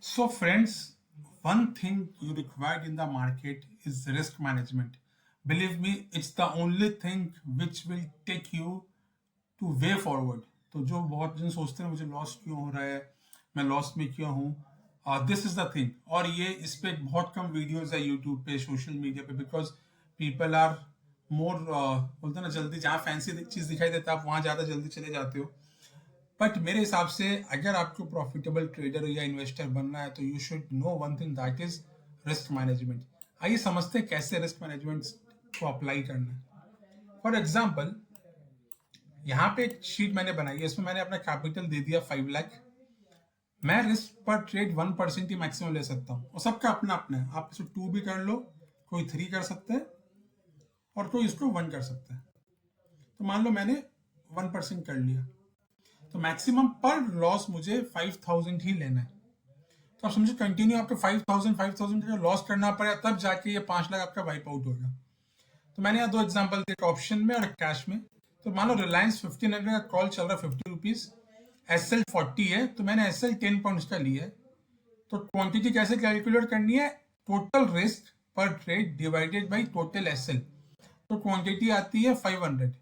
So, friends, one thing you require in the market is risk management. Believe me, it's the only thing which will take you to way forward. तो जो बहुत जन सोचते हैं मुझे loss क्यों हो रहा है, मैं लॉस में क्यों हूँ, दिस इज द थिंग. और ये इस पे बहुत कम वीडियोस है यूट्यूब पे, सोशल मीडिया पे, बिकॉज पीपल आर मोर बोलते हैं ना, जल्दी जहाँ फैंसी चीज दिखाई देता है आप वहां ज्यादा जल्दी चले जाते हो. बट मेरे हिसाब से अगर आपको प्रॉफिटेबल ट्रेडर या इन्वेस्टर बनना है तो you should know one thing, that is risk management. आइए समझते हैं कैसे रिस्क मैनेजमेंट को अप्लाई करना है. फॉर एग्जाम्पल, यहाँ पे एक शीट मैंने बनाई है, इसमें मैंने अपना कैपिटल दे दिया 5 लाख. मैं रिस्क पर ट्रेड 1% ही मैक्सिमम ले सकता हूँ, और सबका अपना अपना है. आप इसको 2 भी कर लो, कोई 3 कर सकता है और कोई इसको 1 कर सकता है. तो मान लो मैंने 1% कर लिया, तो मैक्सिमम पर लॉस मुझे 5000 ही लेना है. तो आप समझो कंटिन्यू आपको 5000 का लॉस करना पड़ेगा, तब जाके ये 5 लाख आपका वाइप आउट होगा. तो मैंने यहाँ 2 एग्जांपल दिए, एक ऑप्शन में और एक कैश में. तो मान लो रिलायंस 1500 का कॉल चल रहा है 50 रुपीज, एसएल 40 है, तो मैंने एसएल 10 पॉइंट्स का लिया है. तो क्वांटिटी कैसे कैलकुलेट करनी है, टोटल रिस्क पर trade divided by total SL. तो क्वांटिटी आती है 500,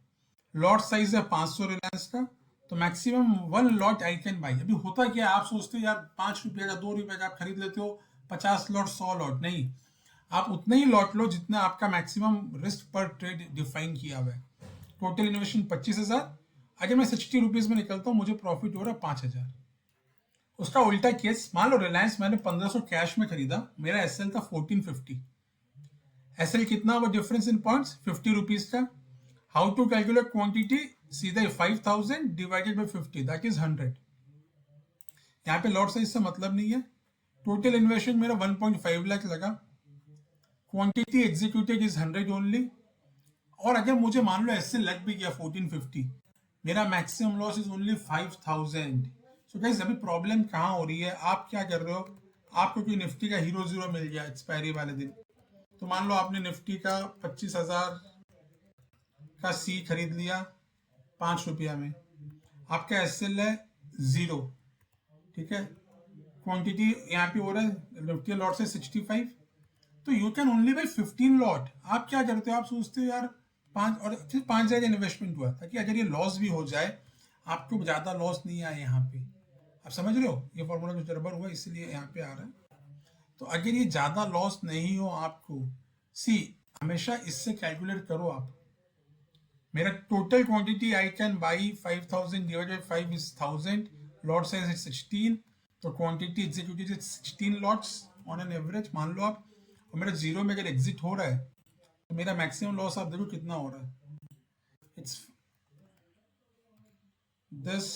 लॉट साइज है 500 रिलायंस का, तो maximum 1 lot I can buy. अभी होता क्या है, आप सोचते हो यार 5 रुपये का 2 रुपये का आप खरीद लेते हो, 50 लॉट 100 लॉट नहीं, आप उतना ही लॉट लो जितना आपका मैक्सिमम रिस्क पर ट्रेड डिफाइन किया हुआ है. टोटल इन्वेस्टमेंट 25,000, अगर मैं 60 रुपीज में निकलता हूँ मुझे प्रॉफिट हो रहा है 5,000. उसका उल्टा केस, मान लो रिलायंस मैंने 1500 कैश में खरीदा, मेरा एसएल था 1450. एसएल कितना हुआ डिफरेंस इन पॉइंट्स, 50 रुपीज का. हाउ टू कैलकुलेट क्वांटिटी, सीधा 5000 डिवाइडेड बाई 50, दैट इज 100. यहाँ पे लॉट साइज से मतलब नहीं है. टोटल इन्वेस्टमेंट मेरा 1.5 लाख लगा, क्वांटिटी एग्जीक्यूटेड इज 100 ओनली. और अगर मुझे मान लो ऐसे लग भी गया 1450, मेरा maximum loss is only 5000. So guys, अभी प्रॉब्लम कहाँ हो रही है, आप क्या कर रहे हो, आपको कोई निफ्टी का हीरो जीरो मिल गया एक्सपायरी वाले दिन, तो मान लो आपने निफ्टी का 25,000 का सी खरीद लिया 5 रुपया में, आपका एसएल है 0, ठीक है. क्वांटिटी यहाँ पे हो रहा है निफ्टी लॉट से 65, तो you can only by 15 lot. आप क्या करते हो, आप सोचते हो यार 5 और सिर्फ 5,000 इन्वेस्टमेंट हुआ, ताकि अगर ये लॉस भी हो जाए आपको ज्यादा लॉस नहीं आए. यहाँ पे आप समझ रहे हो, ये फॉर्मूला कुछ गड़बड़ हुआ इसलिए यहाँ पे आ रहा है. तो अगर ये ज्यादा लॉस नहीं हो आपको, सी हमेशा इससे कैलकुलेट करो आप. मेरा total quantity I can buy 5000 divided 5 is 1000, lot size is 16, तो quantity executed is 16 lots on an average, मान लो आप. और मेरा 0 में अगर एग्जिट हो रहा है तो मेरा मैक्सिमम लॉस आप देखो कितना हो रहा है. इट्स दिस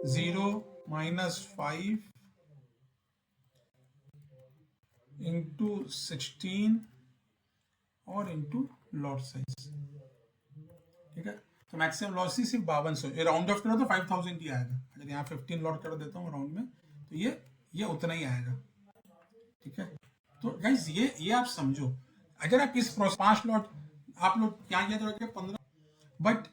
0 minus 5 into 16 और इंटू लॉट साइज, ठीक है. तो मैक्सिमम लॉस ही सिर्फ 5200, ये राउंड ऑफ करो तो 5000 ही आएगा. अगर यहाँ 15 लॉट कर देता हूँ राउंड में, तो ये उतना ही आएगा, ठीक है. तो गाइस ये आप समझो, अगर आप इस 5 लॉट आप लोग क्या किया तो 15, but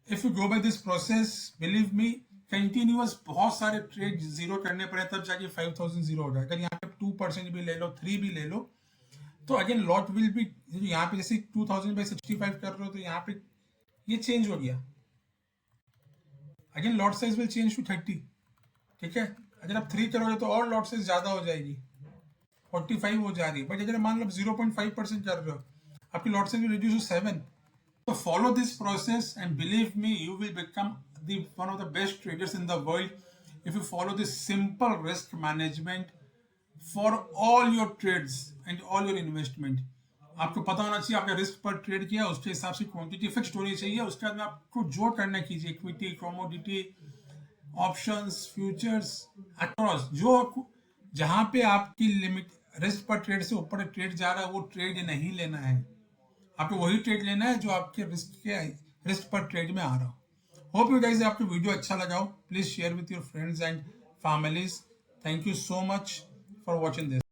if you go by this process, believe me, continuous बहुत सारे ट्रेड जीरो करने पड़े तब जाके 5000 जीरो हो जाए. अगर यहाँ पे 2% भी ले लो, 3 भी ले लो, तो अगेन लॉट विल भी, यहाँ पे जैसे 2000/65 कर रहे हो तो यहाँ पे ये चेंज हो गया, again lot size will change to 30, ठीक है. अगर आप 3 करोगे तो और लॉट साइज ज्यादा हो जाएगी, 45 हो जा रही है. बट अगर मान लो 0.5% कर रहे हो, आपकी lot size will reduce to 7. So follow this process and believe me, you will become one of the best traders in the world if you follow this simple risk management for all your trades and all your investment. आपको पता होना चाहिए आपका risk पर trade किया, उसके हिसाब से क्वांटिटी फिक्स्ड होनी चाहिए. उसके बाद में आपको जो करना कीजिए, equity, commodity, options, futures, across, जो जहां पे आपकी लिमिट रिस्क पर ट्रेड से ऊपर ट्रेड जा रहा है वो ट्रेड नहीं लेना है. आपको वही ट्रेड लेना है जो आपके रिस्क पर ट्रेड में आ रहा हो. होप यू गाइस आपको वीडियो अच्छा लगा हो. Please share with your friends and families. Thank you so much for watching this.